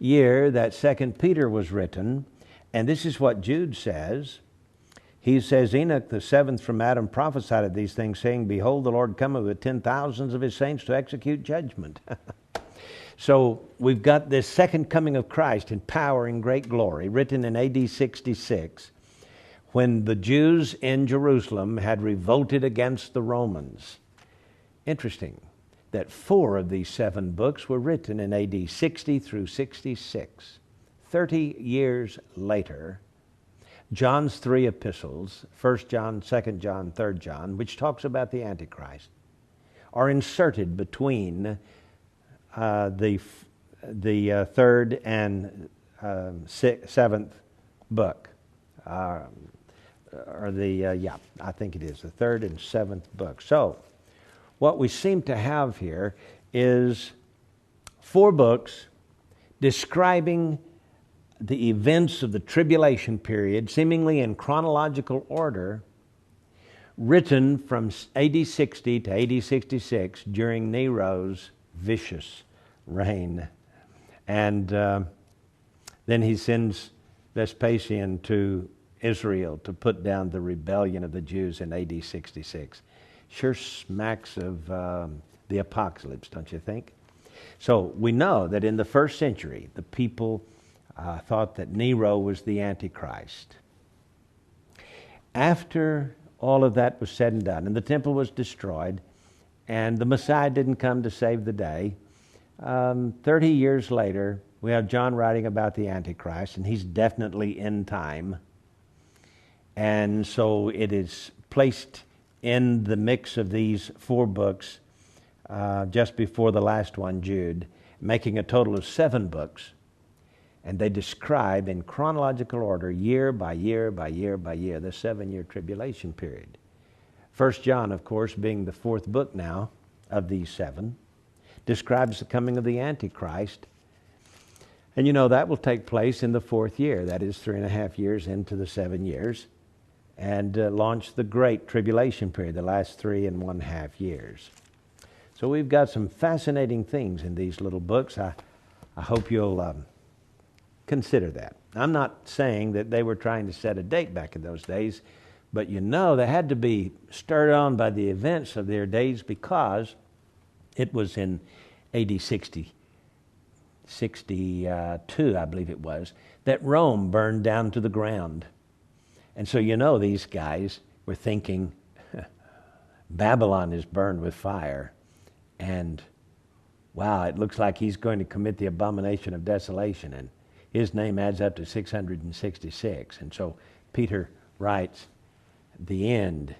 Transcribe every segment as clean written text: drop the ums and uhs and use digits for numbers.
year that 2 Peter was written, and this is what Jude says. He says, Enoch, the seventh from Adam, prophesied of these things, saying, Behold, the Lord cometh with 10,000s of his saints to execute judgment. So we've got this second coming of Christ in power and great glory, written in AD 66, when the Jews in Jerusalem had revolted against the Romans. Interesting that 4 of these 7 books were written in AD 60 through 66. 30 years later, John's 3 epistles, 1 John, 2 John, 3 John, which talks about the Antichrist, are inserted between the 3rd and 7th book. I think it is the 3rd and 7th book. So, what we seem to have here is 4 books describing the events of the tribulation period, seemingly in chronological order, written from AD 60 to AD 66 during Nero's vicious reign. And then he sends Vespasian to Israel to put down the rebellion of the Jews in AD 66. Sure smacks of the apocalypse, don't you think? So we know that in the first century, the people thought that Nero was the Antichrist. After all of that was said and done, and the temple was destroyed, and the Messiah didn't come to save the day, 30 years later, we have John writing about the Antichrist, and he's definitely in time. And so it is placed in the mix of these 4 books just before the last one, Jude, making a total of 7 books. And they describe in chronological order, year by year by year by year, the 7-year tribulation period. 1 John, of course, being the 4th book now of these 7, describes the coming of the Antichrist. And you know that will take place in the 4th year. That is 3.5 years into the 7 years. And launch the Great Tribulation period, the last 3.5 years. So we've got some fascinating things in these little books. I hope you'll consider that. I'm not saying that they were trying to set a date back in those days, but you know they had to be stirred on by the events of their days, because it was in AD 62, I believe it was, that Rome burned down to the ground. And so you know these guys were thinking, Babylon is burned with fire, and wow, it looks like he's going to commit the abomination of desolation, and his name adds up to 666. And so Peter writes, the end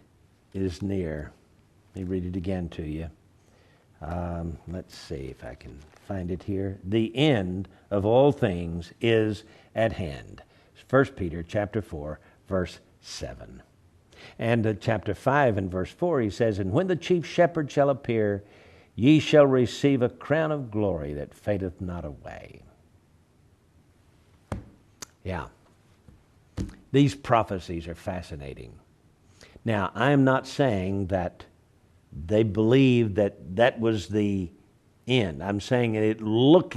is near. Let me read it again to you. Let's see if I can find it here. The end of all things is at hand. 1 Peter chapter 4, verse 7. And chapter 5 and verse 4, he says, And when the chief shepherd shall appear, ye shall receive a crown of glory that fadeth not away. Yeah. These prophecies are fascinating. Now, I'm not saying that they believed that that was the end. I'm saying it looks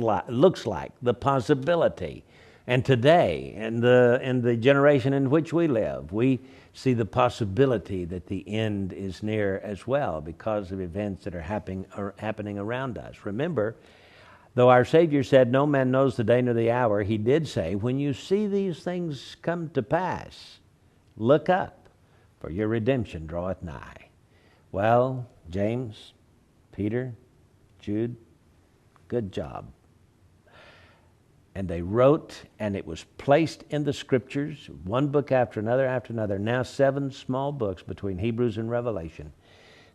like the possibility. And today, in the generation in which we live, we see the possibility that the end is near as well, because of events that are happening around us. Remember, though our Savior said, no man knows the day nor the hour, he did say, when you see these things come to pass, look up, for your redemption draweth nigh. Well, James, Peter, Jude, good job. And they wrote, and it was placed in the Scriptures, one book after another, now 7 small books between Hebrews and Revelation,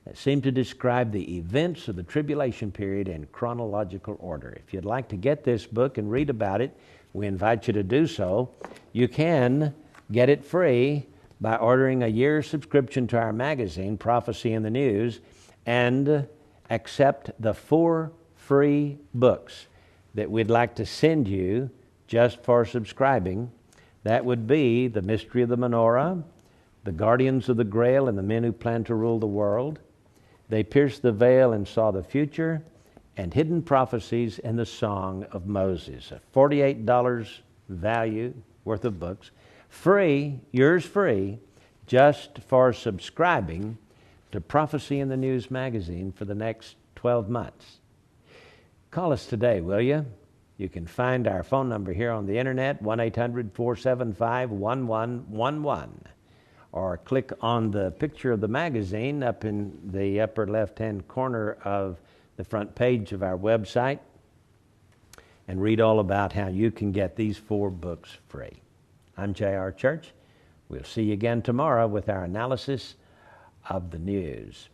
that seem to describe the events of the tribulation period in chronological order. If you'd like to get this book and read about it, we invite you to do so. You can get it free by ordering a year's subscription to our magazine, Prophecy in the News, and accept the 4 free books that we'd like to send you just for subscribing. That would be The Mystery of the Menorah, The Guardians of the Grail and the Men Who Plan to Rule the World, They Pierced the Veil and Saw the Future, and Hidden Prophecies in the Song of Moses. A $48 value worth of books. Free, yours free, just for subscribing to Prophecy in the News magazine for the next 12 months. Call us today, will you? You can find our phone number here on the internet, 1-800-475-1111. Or click on the picture of the magazine up in the upper left-hand corner of the front page of our website and read all about how you can get these 4 books free. I'm J.R. Church. We'll see you again tomorrow with our analysis of the news.